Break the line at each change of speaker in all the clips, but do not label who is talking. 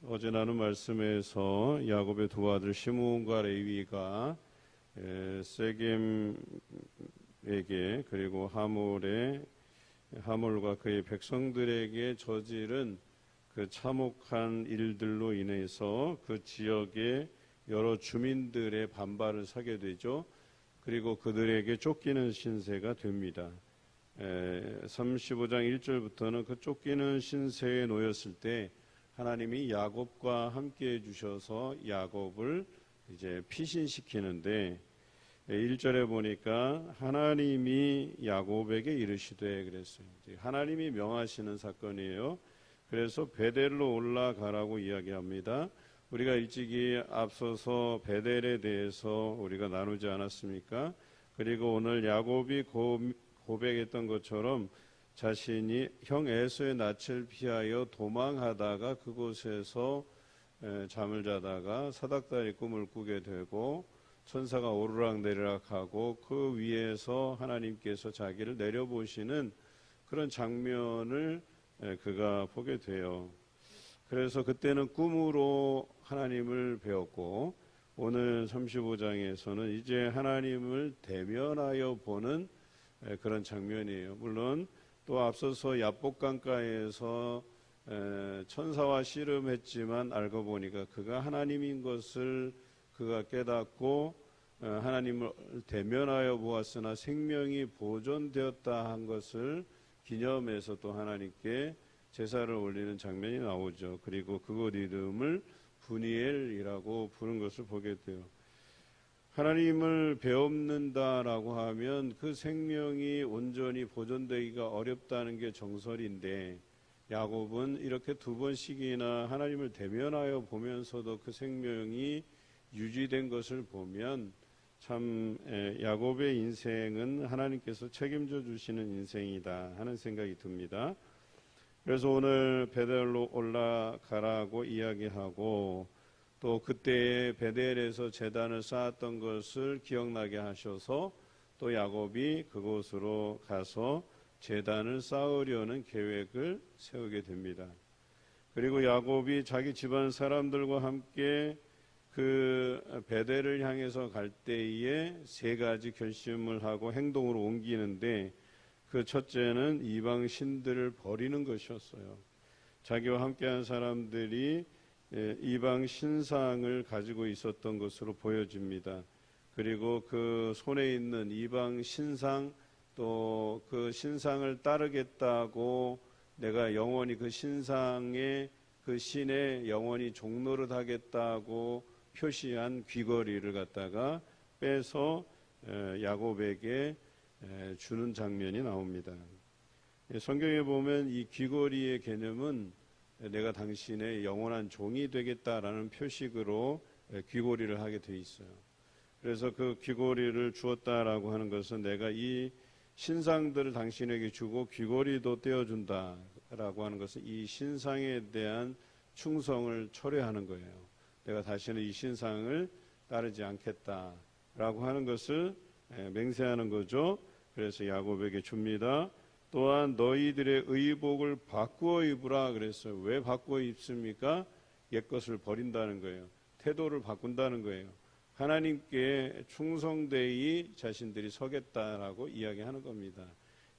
어제 나눈 말씀에서 야곱의 두 아들 시므온과 레위가 세겜에게 그리고 하몰과 그의 백성들에게 저지른 그 참혹한 일들로 인해서 그 지역의 여러 주민들의 반발을 사게 되죠. 그리고 그들에게 쫓기는 신세가 됩니다. 35장 1절부터는 그 쫓기는 신세에 놓였을 때 하나님이 야곱과 함께 해주셔서 야곱을 이제 피신시키는데 1절에 보니까 하나님이 야곱에게 이르시되 그랬어요. 하나님이 명하시는 사건이에요. 그래서 베델로 올라가라고 이야기합니다. 우리가 일찍이 앞서서 베델에 대해서 우리가 나누지 않았습니까? 그리고 오늘 야곱이 고백했던 것처럼 자신이 형 에서의 낯을 피하여 도망하다가 그곳에서 잠을 자다가 사닥다리 꿈을 꾸게 되고 천사가 오르락내리락하고 그 위에서 하나님께서 자기를 내려보시는 그런 장면을 그가 보게 돼요. 그래서 그때는 꿈으로 하나님을 배웠고 오늘 35장에서는 이제 하나님을 대면하여 보는 그런 장면이에요. 물론 또 앞서서 야복강가에서 천사와 씨름했지만 알고 보니까 그가 하나님인 것을 그가 깨닫고 하나님을 대면하여 보았으나 생명이 보존되었다 한 것을 기념해서 또 하나님께 제사를 올리는 장면이 나오죠. 그리고 그곳 이름을 브니엘이라고 부른 것을 보게 돼요. 하나님을 배웁는다라고 하면 그 생명이 온전히 보존되기가 어렵다는 게 정설인데 야곱은 이렇게 두 번씩이나 하나님을 대면하여 보면서도 그 생명이 유지된 것을 보면 참 야곱의 인생은 하나님께서 책임져 주시는 인생이다 하는 생각이 듭니다. 그래서 오늘 베델로 올라가라고 이야기하고 또 그때 베델에서 제단을 쌓았던 것을 기억나게 하셔서 또 야곱이 그곳으로 가서 제단을 쌓으려는 계획을 세우게 됩니다. 그리고 야곱이 자기 집안 사람들과 함께 그 베델을 향해서 갈 때에 세 가지 결심을 하고 행동으로 옮기는데 그 첫째는 이방 신들을 버리는 것이었어요. 자기와 함께한 사람들이 이방 신상을 가지고 있었던 것으로 보여집니다. 그리고 그 손에 있는 이방 신상 또 그 신상을 따르겠다고 내가 영원히 그 신상의 그 신에 영원히 종노릇 하겠다고 표시한 귀걸이를 갖다가 빼서 야곱에게 주는 장면이 나옵니다. 성경에 보면 이 귀걸이의 개념은 내가 당신의 영원한 종이 되겠다라는 표식으로 귀걸이를 하게 돼 있어요. 그래서 그 귀걸이를 주었다라고 하는 것은 내가 이 신상들을 당신에게 주고 귀걸이도 떼어준다라고 하는 것은 이 신상에 대한 충성을 철회하는 거예요. 내가 다시는 이 신상을 따르지 않겠다라고 하는 것을 맹세하는 거죠. 그래서 야곱에게 줍니다. 또한 너희들의 의복을 바꾸어 입으라 그랬어요. 왜 바꾸어 입습니까? 옛것을 버린다는 거예요. 태도를 바꾼다는 거예요. 하나님께 충성되이 자신들이 서겠다라고 이야기하는 겁니다.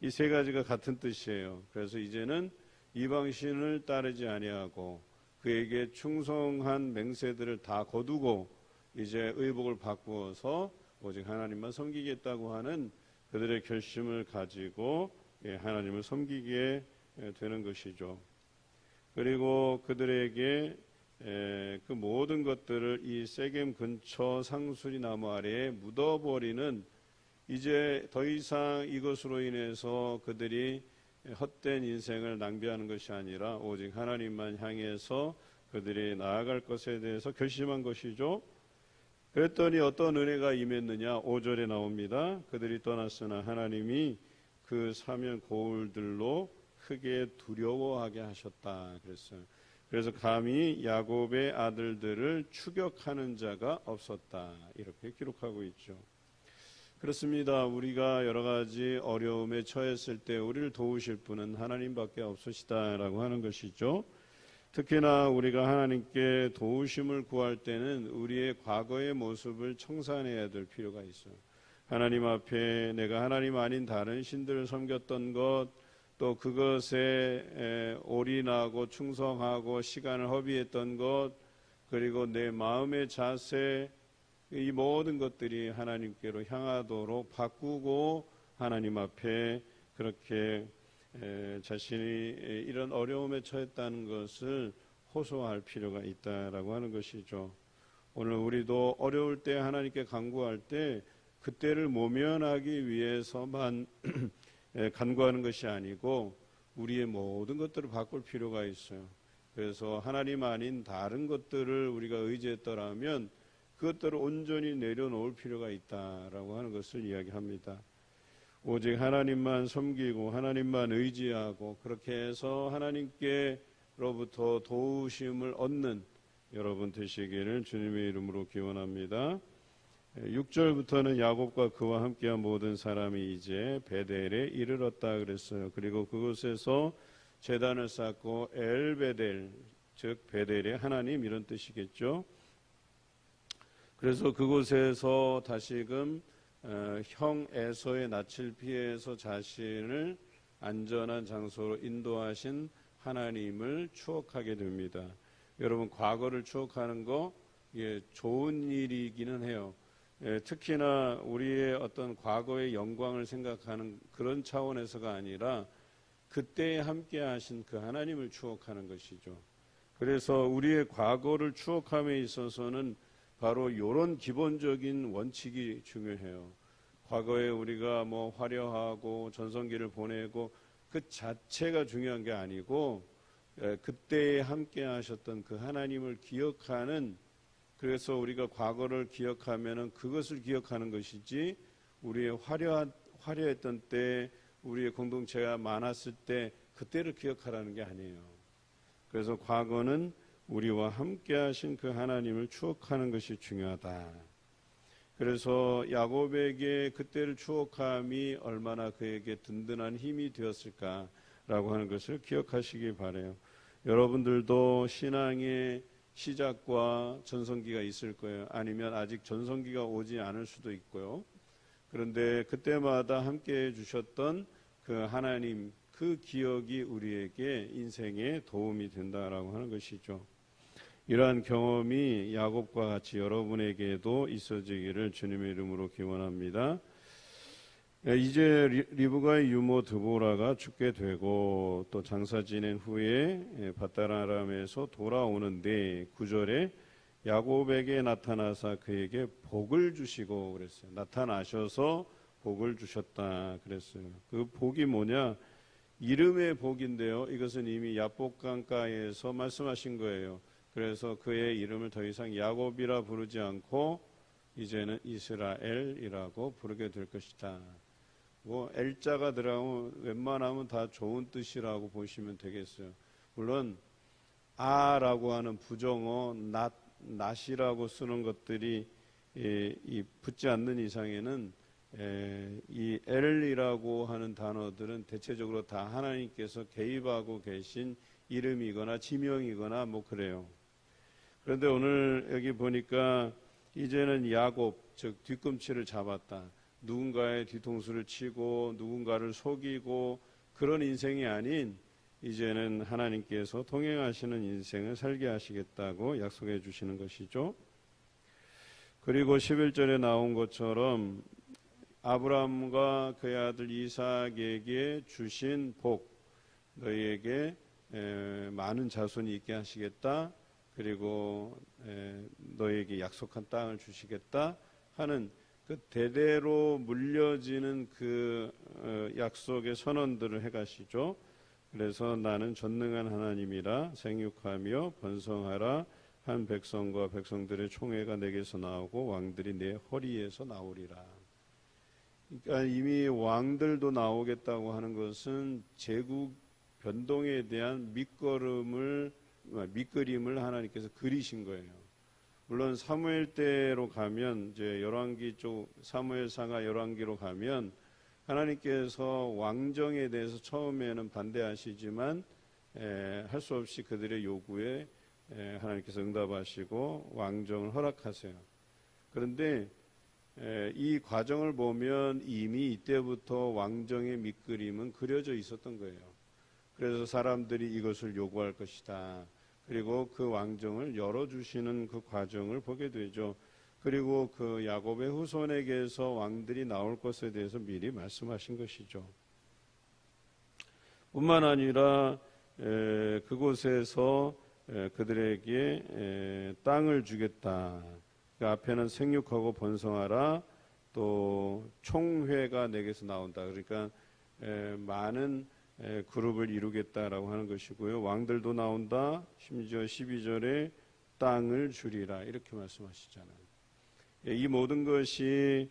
이 세 가지가 같은 뜻이에요. 그래서 이제는 이방신을 따르지 아니하고 그에게 충성한 맹세들을 다 거두고 이제 의복을 바꾸어서 오직 하나님만 섬기겠다고 하는 그들의 결심을 가지고 하나님을 섬기게 되는 것이죠. 그리고 그들에게 그 모든 것들을 이 세겜 근처 상수리 나무 아래에 묻어버리는 이제 더 이상 이것으로 인해서 그들이 헛된 인생을 낭비하는 것이 아니라 오직 하나님만 향해서 그들이 나아갈 것에 대해서 결심한 것이죠. 그랬더니 어떤 은혜가 임했느냐 5절에 나옵니다. 그들이 떠났으나 하나님이 그 사면 고울들로 크게 두려워하게 하셨다 그랬어요. 그래서 감히 야곱의 아들들을 추격하는 자가 없었다 이렇게 기록하고 있죠. 그렇습니다. 우리가 여러 가지 어려움에 처했을 때 우리를 도우실 분은 하나님밖에 없으시다라고 하는 것이죠. 특히나 우리가 하나님께 도우심을 구할 때는 우리의 과거의 모습을 청산해야 될 필요가 있어요. 하나님 앞에 내가 하나님 아닌 다른 신들을 섬겼던 것, 또 그것에 올인하고 충성하고 시간을 허비했던 것, 그리고 내 마음의 자세, 이 모든 것들이 하나님께로 향하도록 바꾸고 하나님 앞에 그렇게 자신이 이런 어려움에 처했다는 것을 호소할 필요가 있다라고 하는 것이죠. 오늘 우리도 어려울 때 하나님께 간구할 때 그때를 모면하기 위해서만 간구하는 것이 아니고 우리의 모든 것들을 바꿀 필요가 있어요. 그래서 하나님 아닌 다른 것들을 우리가 의지했더라면 그것들을 온전히 내려놓을 필요가 있다라고 하는 것을 이야기합니다. 오직 하나님만 섬기고 하나님만 의지하고 그렇게 해서 하나님께로부터 도우심을 얻는 여러분 되시기를 주님의 이름으로 기원합니다. 6절부터는 야곱과 그와 함께한 모든 사람이 이제 베델에 이르렀다 그랬어요. 그리고 그곳에서 제단을 쌓고 엘베델, 즉 베델의 하나님 이런 뜻이겠죠. 그래서 그곳에서 다시금 형 에서의 낯을 피해서 자신을 안전한 장소로 인도하신 하나님을 추억하게 됩니다. 여러분 과거를 추억하는 거 좋은 일이기는 해요. 특히나 우리의 어떤 과거의 영광을 생각하는 그런 차원에서가 아니라 그때 함께 하신 그 하나님을 추억하는 것이죠. 그래서 우리의 과거를 추억함에 있어서는 바로 이런 기본적인 원칙이 중요해요. 과거에 우리가 뭐 화려하고 전성기를 보내고 그 자체가 중요한 게 아니고 그때에 함께 하셨던 그 하나님을 기억하는, 그래서 우리가 과거를 기억하면은 그것을 기억하는 것이지 우리의 화려했던 때 우리의 공동체가 많았을 때 그때를 기억하라는 게 아니에요. 그래서 과거는 우리와 함께 하신 그 하나님을 추억하는 것이 중요하다. 그래서 야곱에게 그때를 추억함이 얼마나 그에게 든든한 힘이 되었을까라고 하는 것을 기억하시기 바라요. 여러분들도 신앙의 시작과 전성기가 있을 거예요. 아니면 아직 전성기가 오지 않을 수도 있고요. 그런데 그때마다 함께해 주셨던 그 하나님, 그 기억이 우리에게 인생에 도움이 된다라고 하는 것이죠. 이러한 경험이 야곱과 같이 여러분에게도 있어지기를 주님의 이름으로 기원합니다. 이제 리브가의 유모 드보라가 죽게 되고 또 장사 지낸 후에 밧단 아람에서 돌아오는데 9절에 야곱에게 나타나사 그에게 복을 주시고 그랬어요. 나타나셔서 복을 주셨다 그랬어요. 그 복이 뭐냐? 이름의 복인데요. 이것은 이미 야복강가에서 말씀하신 거예요. 그래서 그의 이름을 더 이상 야곱이라 부르지 않고 이제는 이스라엘이라고 부르게 될 것이다. 뭐 L자가 들어가면 웬만하면 다 좋은 뜻이라고 보시면 되겠어요. 물론 아라고 하는 부정어, 낫이라고 쓰는 것들이 붙지 않는 이상에는 이 L이라고 하는 단어들은 대체적으로 다 하나님께서 개입하고 계신 이름이거나 지명이거나 뭐 그래요. 그런데 오늘 여기 보니까 이제는 야곱, 즉 뒤꿈치를 잡았다. 누군가의 뒤통수를 치고 누군가를 속이고 그런 인생이 아닌 이제는 하나님께서 동행하시는 인생을 살게 하시겠다고 약속해 주시는 것이죠. 그리고 11절에 나온 것처럼 아브라함과 그의 아들 이삭에게 주신 복, 너희에게 많은 자손이 있게 하시겠다. 그리고 너희에게 약속한 땅을 주시겠다 하는 그 대대로 물려지는 그 약속의 선언들을 해가시죠. 그래서 나는 전능한 하나님이라 생육하며 번성하라. 한 백성과 백성들의 총회가 내게서 나오고 왕들이 내 허리에서 나오리라. 그러니까 이미 왕들도 나오겠다고 하는 것은 제국 변동에 대한 밑그림을 하나님께서 그리신 거예요. 물론 사무엘 때로 가면 이제 열왕기 쪽 사무엘상하 열왕기로 가면 하나님께서 왕정에 대해서 처음에는 반대하시지만 할 수 없이 그들의 요구에 하나님께서 응답하시고 왕정을 허락하세요. 그런데 이 과정을 보면 이미 이때부터 왕정의 밑그림은 그려져 있었던 거예요. 그래서 사람들이 이것을 요구할 것이다. 그리고 그 왕정을 열어주시는 그 과정을 보게 되죠. 그리고 그 야곱의 후손에게서 왕들이 나올 것에 대해서 미리 말씀하신 것이죠. 뿐만 아니라 그곳에서 그들에게 땅을 주겠다. 그 앞에는 생육하고 번성하라. 또 총회가 내게서 나온다. 그러니까 많은 그룹을 이루겠다라고 하는 것이고요. 왕들도 나온다. 심지어 12절에 땅을 주리라 이렇게 말씀하시잖아요. 이 모든 것이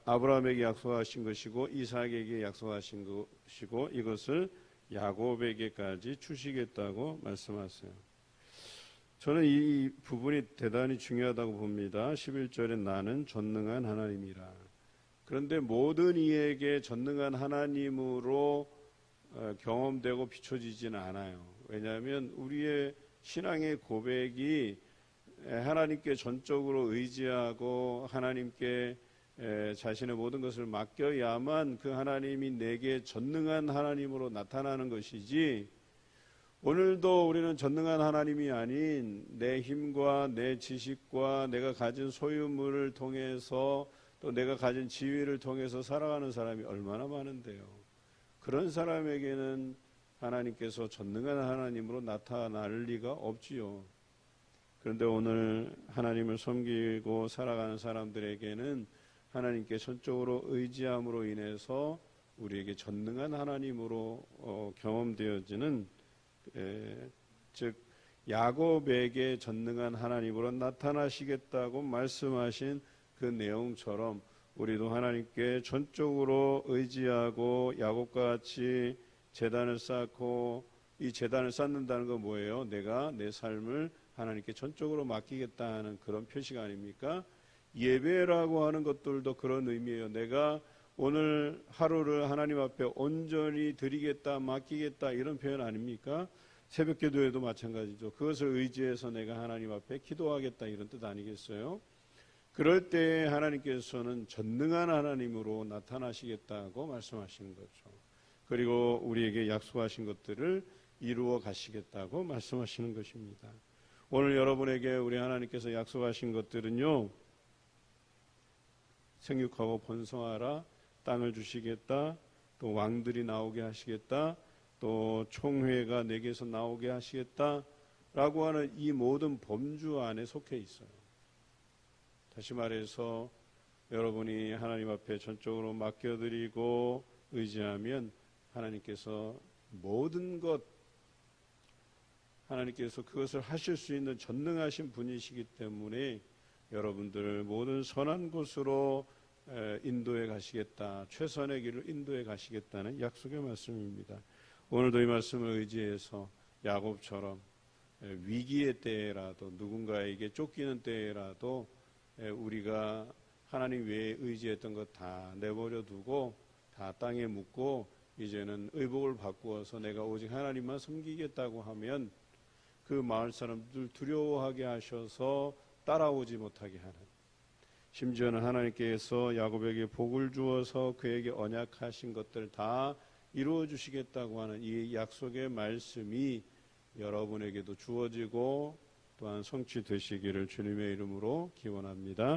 아브라함에게 약속하신 것이고 이삭에게 약속하신 것이고 이것을 야곱에게까지 주시겠다고 말씀하세요. 저는 이 부분이 대단히 중요하다고 봅니다. 11절에 나는 전능한 하나님이라. 그런데 모든 이에게 전능한 하나님으로 경험되고 비춰지지는 않아요. 왜냐하면 우리의 신앙의 고백이 하나님께 전적으로 의지하고 하나님께 자신의 모든 것을 맡겨야만 그 하나님이 내게 전능한 하나님으로 나타나는 것이지, 오늘도 우리는 전능한 하나님이 아닌 내 힘과 내 지식과 내가 가진 소유물을 통해서 또 내가 가진 지위를 통해서 살아가는 사람이 얼마나 많은데요. 그런 사람에게는 하나님께서 전능한 하나님으로 나타날 리가 없지요. 그런데 오늘 하나님을 섬기고 살아가는 사람들에게는 하나님께 전적으로 의지함으로 인해서 우리에게 전능한 하나님으로 경험되어지는 즉 야곱에게 전능한 하나님으로 나타나시겠다고 말씀하신 그 내용처럼 우리도 하나님께 전적으로 의지하고 야곱과 같이 제단을 쌓고, 이 제단을 쌓는다는 건 뭐예요? 내가 내 삶을 하나님께 전적으로 맡기겠다는 그런 표시가 아닙니까? 예배라고 하는 것들도 그런 의미예요. 내가 오늘 하루를 하나님 앞에 온전히 드리겠다, 맡기겠다, 이런 표현 아닙니까? 새벽 기도에도 마찬가지죠. 그것을 의지해서 내가 하나님 앞에 기도하겠다, 이런 뜻 아니겠어요? 그럴 때 하나님께서는 전능한 하나님으로 나타나시겠다고 말씀하시는 거죠. 그리고 우리에게 약속하신 것들을 이루어 가시겠다고 말씀하시는 것입니다. 오늘 여러분에게 우리 하나님께서 약속하신 것들은요, 생육하고 번성하라, 땅을 주시겠다, 또 왕들이 나오게 하시겠다, 또 총회가 내게서 나오게 하시겠다 라고 하는 이 모든 범주 안에 속해 있어요. 다시 말해서 여러분이 하나님 앞에 전적으로 맡겨드리고 의지하면 하나님께서 모든 것, 하나님께서 그것을 하실 수 있는 전능하신 분이시기 때문에 여러분들을 모든 선한 곳으로 인도해 가시겠다, 최선의 길을 인도해 가시겠다는 약속의 말씀입니다. 오늘도 이 말씀을 의지해서 야곱처럼 위기의 때라도, 누군가에게 쫓기는 때라도 우리가 하나님 외에 의지했던 것 다 내버려 두고 다 땅에 묻고 이제는 의복을 바꾸어서 내가 오직 하나님만 섬기겠다고 하면 그 마을 사람들 두려워하게 하셔서 따라오지 못하게 하는, 심지어는 하나님께서 야곱에게 복을 주어서 그에게 언약하신 것들 다 이루어 주시겠다고 하는 이 약속의 말씀이 여러분에게도 주어지고 또한 성취되시기를 주님의 이름으로 기원합니다.